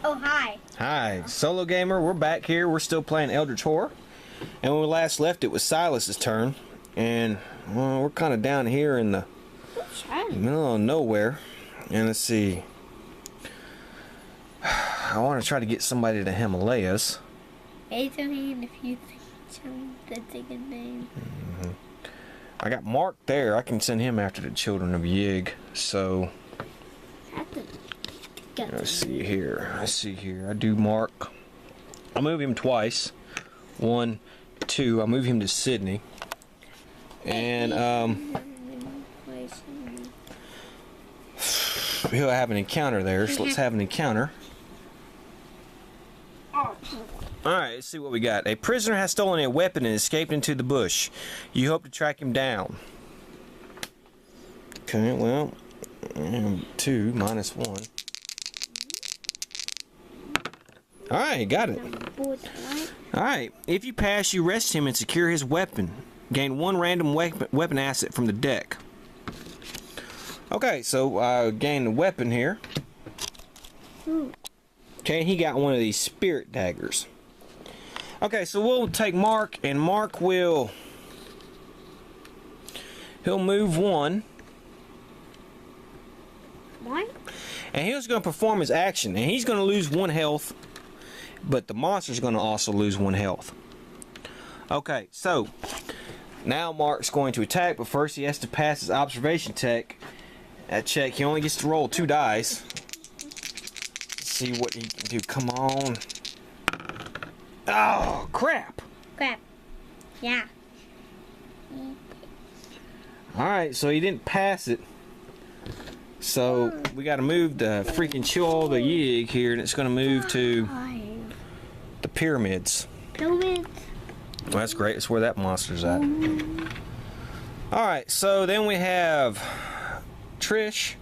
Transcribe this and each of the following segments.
Oh, hi. Hi, SoloGamer. We're back here. We're still playing Eldritch Horror. And when we last left, it was Silas's turn. And well, we're kind of down here in the middle of nowhere. And let's see. I want to try to get somebody to the Himalayas. If you that's a good name. I got Mark there. I can send him after the children of Yig. So let's see here. I do Mark. I move him twice. 1, 2. I move him to Sydney. And he'll have an encounter there. So let's have an encounter. Alright, let's see what we got. A prisoner has stolen a weapon and escaped into the bush. You hope to track him down. Okay, well, 2 minus 1. Alright, got it. Alright, if you pass, you rest him and secure his weapon. Gain 1 random weapon asset from the deck. Okay, so I gained the weapon here. Okay, he got one of these spirit daggers. Okay, so we'll take Mark, and Mark he'll move 1. What? And he's going to perform his action, and he's going to lose 1 health, but the monster's going to also lose 1 health. Okay, so now Mark's going to attack, but first he has to pass his observation check. That check, he only gets to roll 2 dice. Let's see what he can do. Come on. Oh, crap. Yeah. Alright, so he didn't pass it. So we got to move the freaking chill the Yig here, and it's going to move to the pyramids. Well, that's great. That's where that monster's at. Alright, so then we have Trish.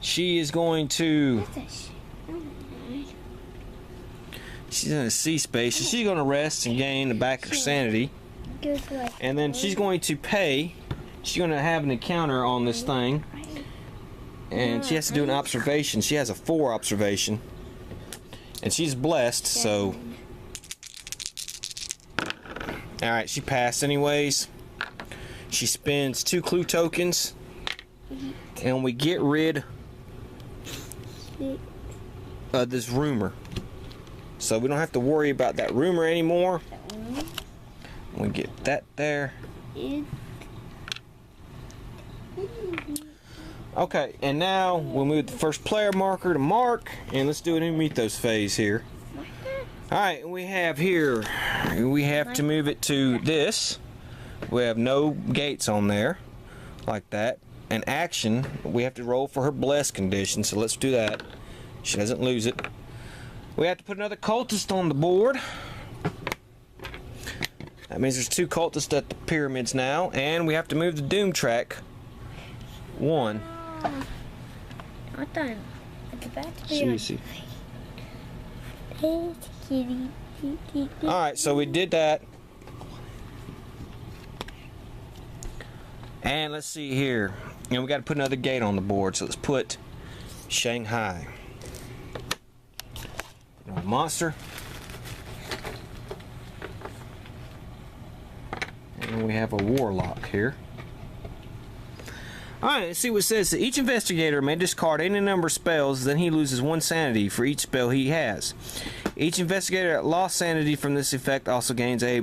She is going to... She's in a sea space, so she's going to rest and gain back her sanity. And then she's going to pay. She's going to have an encounter on this thing. And she has to do an observation. She has a 4 observation. And she's blessed, so... Alright, she passed anyways. She spends 2 clue tokens. And we get rid of this rumor. So we don't have to worry about that rumor anymore. We get that there. Okay, and now we'll move the first player marker to Mark, and let's do an Mythos phase here. Alright, we have here, we have to move it to this. We have no gates on there, like that. And action, we have to roll for her blessed condition, so let's do that. She doesn't lose it. We have to put another cultist on the board. That means there's 2 cultists at the pyramids now, and we have to move the doom track 1. I thought it's about to be Alright, so we did that. And let's see here. And we got to put another gate on the board, so let's put Shanghai. Monster. And we have a warlock here. Alright, let's see what it says. Each investigator may discard any number of spells, then he loses 1 sanity for each spell he has. Each investigator that lost sanity from this effect also gains a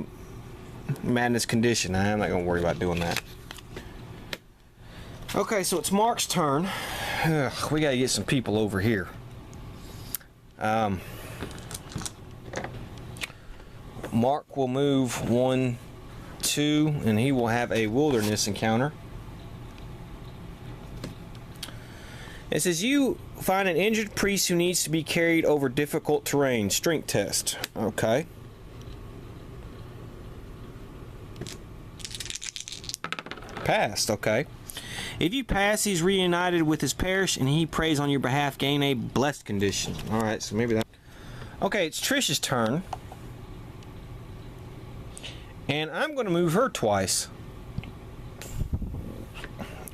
madness condition. I'm not going to worry about doing that. Okay, so it's Mark's turn. Ugh, we got to get some people over here. Mark will move 1, 2, and he will have a wilderness encounter. It says you find an injured priest who needs to be carried over difficult terrain. Strength test. Okay. Passed. Okay. If you pass, he's reunited with his parish, and he prays on your behalf. Gain a blessed condition. All right. So maybe that. Okay, it's Trish's turn. And I'm going to move her twice.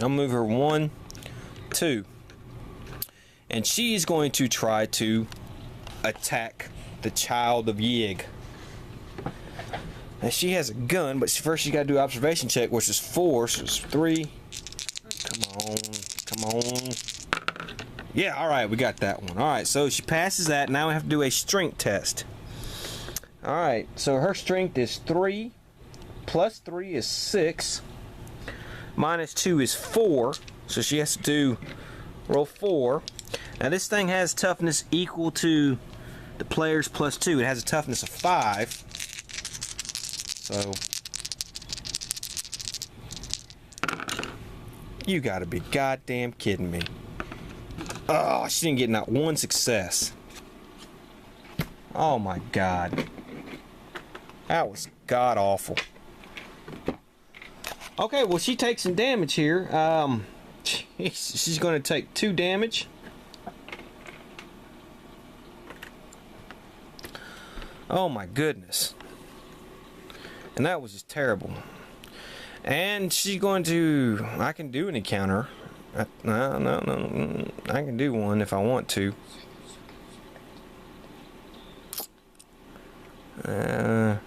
I'll move her 1, 2. and she's going to try to attack the child of Yig. Now she has a gun, but first she's got to do an observation check, which is 4, so it's 3. Come on. Yeah, alright, we got that one. Alright, so she passes that. Now we have to do a strength test. Alright, so her strength is 3, plus 3 is 6, minus 2 is 4, so she has to roll 4. Now this thing has toughness equal to the player's plus 2. It has a toughness of 5. So you gotta be goddamn kidding me. Oh, she didn't get not one success. Oh my god. That was god awful. Okay, well she takes some damage here. She's gonna take 2 damage. Oh my goodness. And that was just terrible. And she's going to... I can do an encounter. No. I can do one if I want to. I'm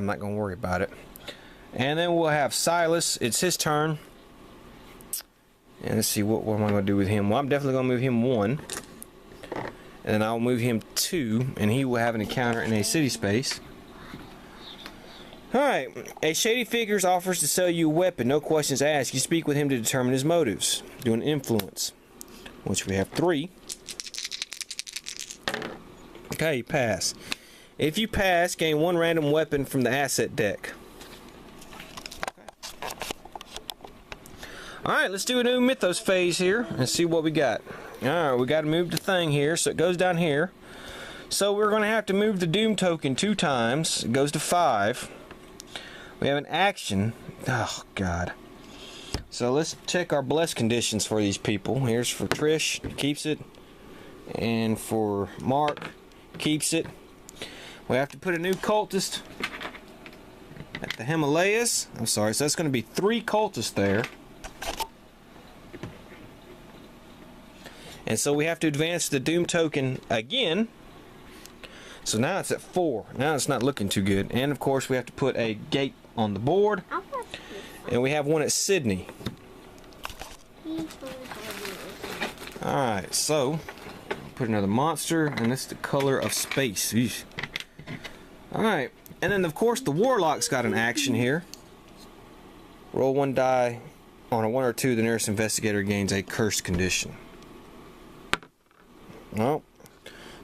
not going to worry about it. And then we'll have Silas. It's his turn. And let's see, what am I going to do with him? Well, I'm definitely going to move him 1. And then I'll move him 2, and he will have an encounter in a city space. Alright, a shady figure offers to sell you a weapon, no questions asked. You speak with him to determine his motives. Do an influence, which we have 3. Okay, you pass. If you pass, gain 1 random weapon from the asset deck. Alright, let's do a new Mythos phase here and see what we got. Alright, we got to move the thing here, so it goes down here. So we're going to have to move the Doom token 2 times. It goes to 5. We have an action. Oh, God. So let's check our bless conditions for these people. Here's for Trish, keeps it. And for Mark, keeps it. We have to put a new cultist at the Himalayas. I'm sorry, so that's going to be 3 cultists there. And so we have to advance the Doom token again. So now it's at 4. Now it's not looking too good. And of course we have to put a gate on the board. And we have one at Sydney. Alright, so put another monster, and this is the color of space. Eesh. Alright, and then of course the Warlock's got an action here. Roll 1 die. On a 1 or 2, the nearest investigator gains a cursed condition. Well,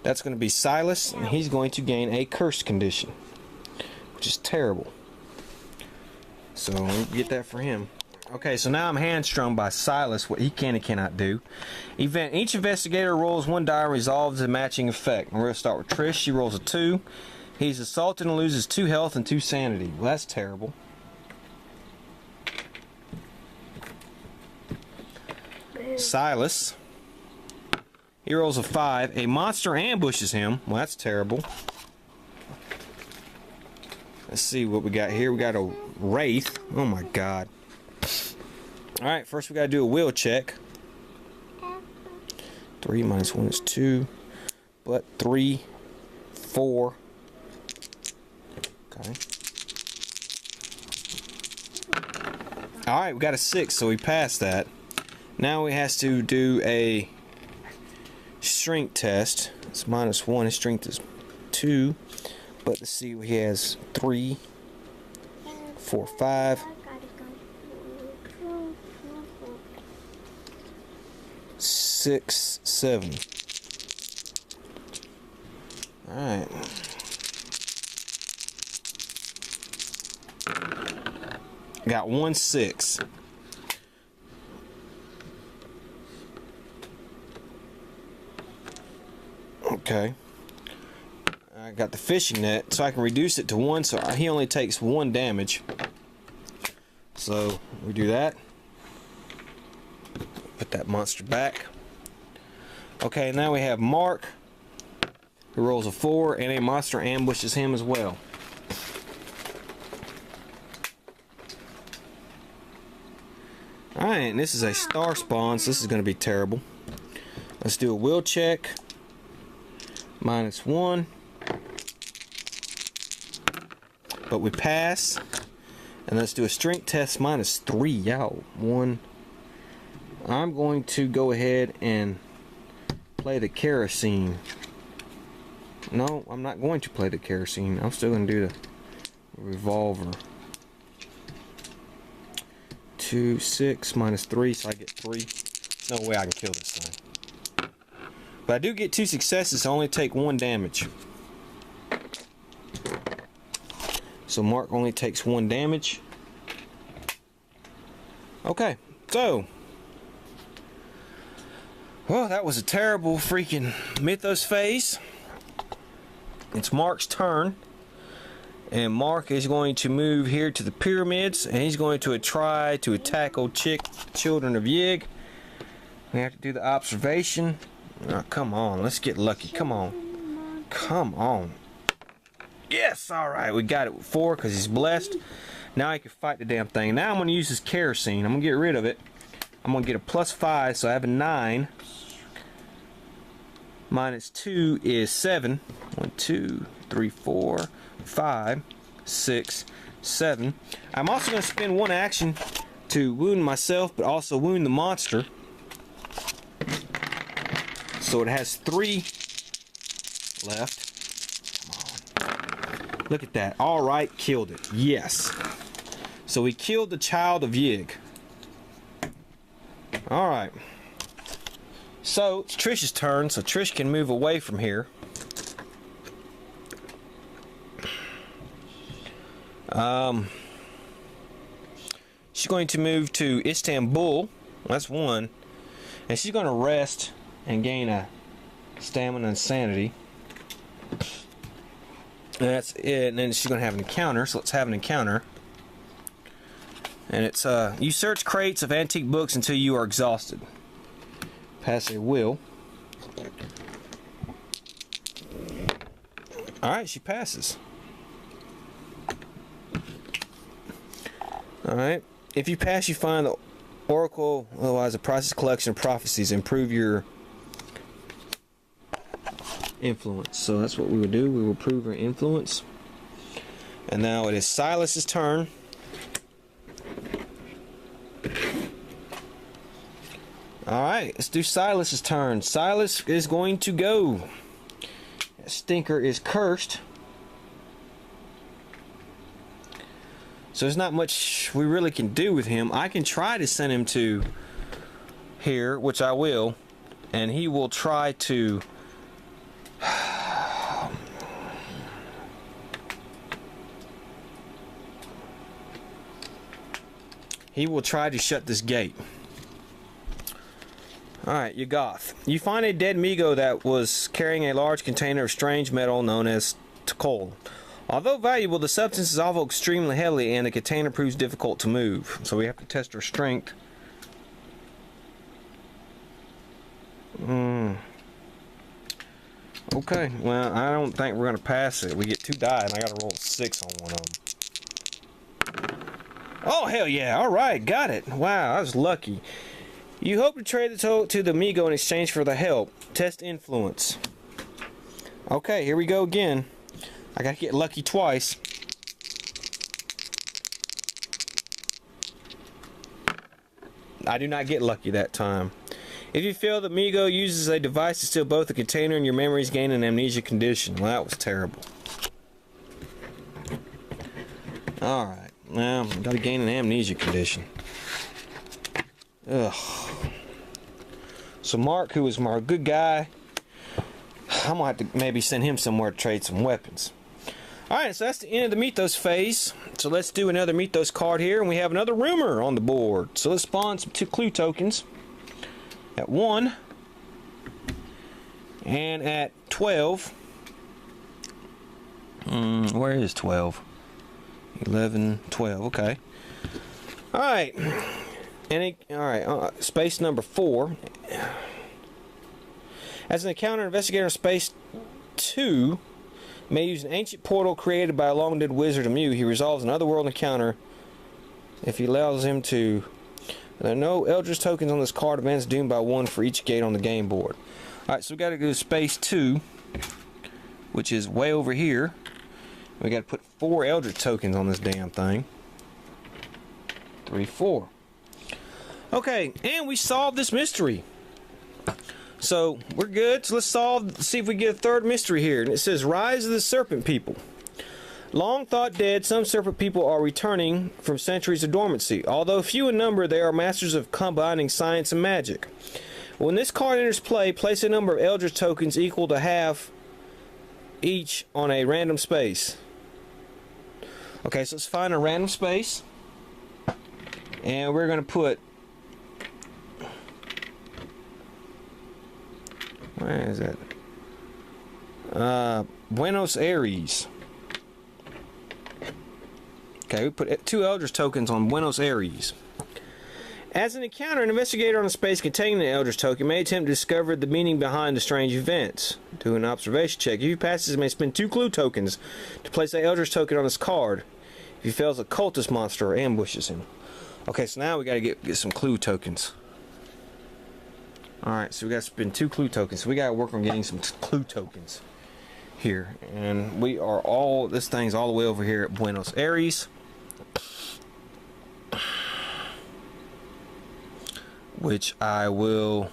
that's going to be Silas, and he's going to gain a cursed condition, which is terrible. So we'll get that for him. Okay, so now I'm hamstrung by Silas, what he can and cannot do. Each investigator rolls 1 die and resolves a matching effect. And we're going to start with Trish. She rolls a 2. He's assaulted and loses 2 health and 2 sanity. Well, that's terrible. Silas. He rolls a 5. A monster ambushes him. Well, that's terrible. Let's see what we got here. We got a wraith. Oh my god. Alright, first we got to do a will check. 3 minus 1 is 2. But 3, 4. Okay. Alright, we got a 6, so we passed that. Now we have to do a strength test. It's minus 1. His strength is 2. But let's see, he has 3, 4, 5, 6, 7. Alright. Got 1 6. Okay. I got the fishing net, so I can reduce it to 1, so he only takes 1 damage. So we do that. Put that monster back. Okay, now we have Mark, who rolls a 4, and a monster ambushes him as well. Alright, and this is a star spawn, so this is going to be terrible. Let's do a will check. -1. But we pass. And let's do a strength test -3. Y'all, 1. I'm going to go ahead and play the kerosene. No, I'm not going to play the kerosene. I'm still going to do the revolver. 2, 6, -3, so I get 3. No way I can kill this thing. But I do get 2 successes, so I only take 1 damage. So Mark only takes 1 damage. Okay, so. Well, that was a terrible freaking Mythos phase. It's Mark's turn. And Mark is going to move here to the pyramids, and he's going to try to attack old children of Yig. We have to do the observation. Oh, come on, let's get lucky. Come on. Come on. Yes, alright, we got it with 4 because he's blessed. Now he can fight the damn thing. Now I'm going to use this kerosene. I'm going to get rid of it. I'm going to get a +5, so I have a 9. -2 is 7. 1, 2, 3, 4, 5, 6, 7. I'm also going to spend 1 action to wound myself, but also wound the monster. So it has 3 left. Come on. Look at that. Alright, killed it. Yes. So we killed the child of Yig. Alright. So it's Trish's turn, so Trish can move away from here. She's going to move to Istanbul. That's 1. And she's going to rest and gain a stamina and sanity. And that's it. And then she's going to have an encounter. So let's have an encounter. And it's you search crates of antique books until you are exhausted. Pass a will. Alright, she passes. Alright. If you pass, you find the Oracle, otherwise a process collection of prophecies. Improve your influence. So that's what we would do. We will improve our influence. And now it is Silas's turn. Alright, let's do Silas's turn. Silas is going to go. That stinker is cursed. So there's not much we really can do with him. I can try to send him to here, which I will. And he will try to... he will try to shut this gate. Alright, Yuggoth. You find a dead Migo that was carrying a large container of strange metal known as coal. Although valuable, the substance is also extremely heavy and the container proves difficult to move. So we have to test our strength. Okay, well, I don't think we're going to pass it. We get 2 die and I got to roll a 6 on one of them. Oh, hell yeah. Alright, got it. Wow, I was lucky. You hope to trade the total to the Migo in exchange for the help. Test influence. Okay, here we go again. I gotta get lucky twice. I do not get lucky that time. If you fail, the Migo uses a device to steal both the container and your memories, gain an amnesia condition. Well, that was terrible. Alright, now gotta gain an amnesia condition. Ugh. So Mark, who is my good guy, I'm gonna have to maybe send him somewhere to trade some weapons. Alright, so that's the end of the Mythos phase. So let's do another Mythos card here, and we have another rumor on the board. So let's spawn some 2 clue tokens at 1 and at 12. Where is 12? 11, 12, okay. Alright. Alright, space number 4. As an encounter investigator in space 2, may use an ancient portal created by a long-dead wizard of Mu. He resolves an otherworld encounter if he allows him to There are no eldritch tokens on this card. Advance doomed by 1 for each gate on the game board. Alright, so we got to go to space 2, which is way over here. We got to put 4 eldritch tokens on this damn thing. 3, 4. Okay, and we solved this mystery. So we're good. So let's see if we get a third mystery here. And it says, Rise of the Serpent People. Long thought dead, some serpent people are returning from centuries of dormancy. Although few in number, they are masters of combining science and magic. When this card enters play, place a number of eldritch tokens equal to half each on a random space. Okay, so let's find a random space. And we're going to put... Where is that? Buenos Aires. Okay, we put 2 eldritch tokens on Buenos Aires. As an encounter, an investigator on a space containing an eldritch token may attempt to discover the meaning behind the strange events. Do an observation check. If he passes, he may spend 2 clue tokens to place an eldritch token on his card. If he fails, a cultist monster ambushes him. Okay, so now we gotta get some clue tokens. Alright, so we gotta spend 2 clue tokens. So we gotta work on getting some clue tokens here. And we are all, this thing's all the way over here at Buenos Aires. Which I will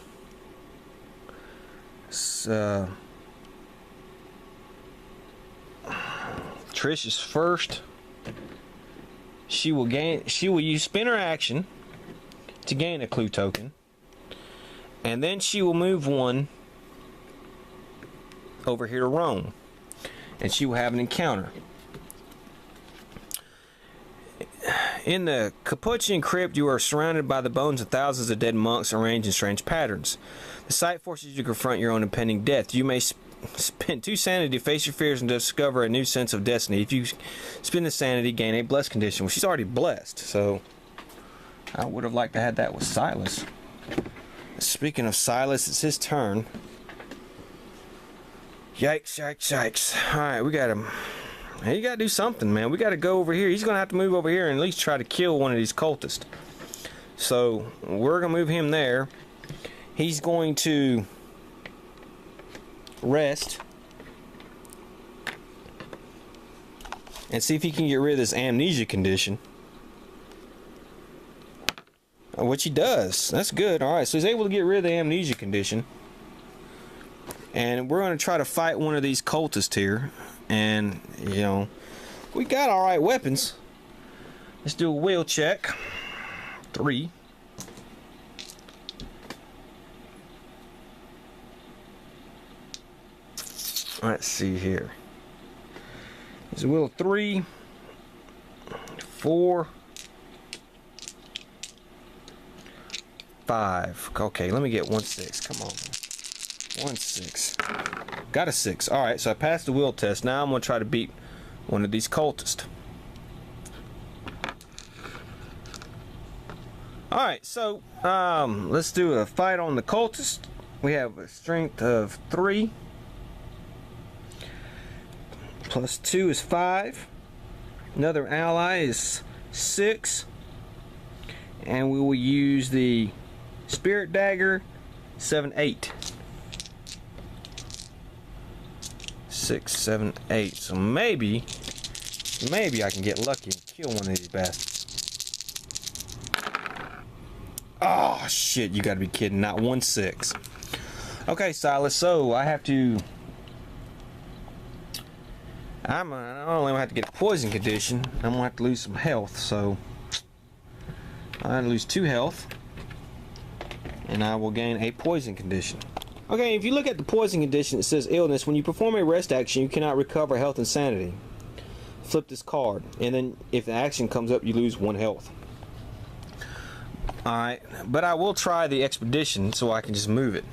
Trish is first. She will spin her action to gain a clue token, and then she will move 1 over here to Rome, and she will have an encounter. In the Capuchin crypt, you are surrounded by the bones of thousands of dead monks arranged in strange patterns. The sight forces you to confront your own impending death. You may spend 2 sanity to face your fears and discover a new sense of destiny. If you spend the sanity, gain a blessed condition. Well, she's already blessed, so I would have liked to have that with Silas. Speaking of Silas, it's his turn. Yikes, yikes, yikes. Alright, we got him. You gotta do something, man. We gotta go over here. He's gonna have to move over here and at least try to kill one of these cultists. So we're gonna move him there. He's going to rest and see if he can get rid of this amnesia condition, which he does. That's good. Alright, so he's able to get rid of the amnesia condition, and we're going to try to fight one of these cultists here. And you know, we got alright weapons. Let's do a will check. 3. Let's see here. There's a will 3, 4, 5. Okay, let me get 1 6. Come on. 1 6. Got a 6. Alright, so I passed the will test. Now I'm going to try to beat one of these cultists. Alright, so let's do a fight on the cultist. We have a strength of 3. Plus 2 is 5. Another ally is 6. And we will use the spirit dagger. 7, 8. 6, 7, 8. So maybe I can get lucky and kill one of these bastards. Oh shit, you gotta be kidding. Not 1 6. Okay, Silas, so I have to, I'm not only gonna have to get a poison condition, I'm gonna have to lose some health. So I'm gonna lose 2 health, and I will gain a poison condition. Okay, if you look at the poison condition, it says illness. When you perform a rest action, you cannot recover health and sanity. Flip this card, and then if the action comes up, you lose 1 health. Alright, but I will try the expedition so I can just move it.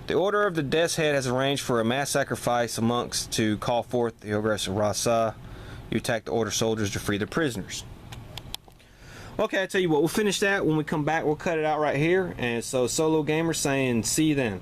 The Order of the Death's Head has arranged for a mass sacrifice amongst to call forth the Ogress of Rasa. You attack the Order soldiers to free the prisoners. Okay, I tell you what, we'll finish that when we come back. We'll cut it out right here. And so SoloGamer saying, see you then.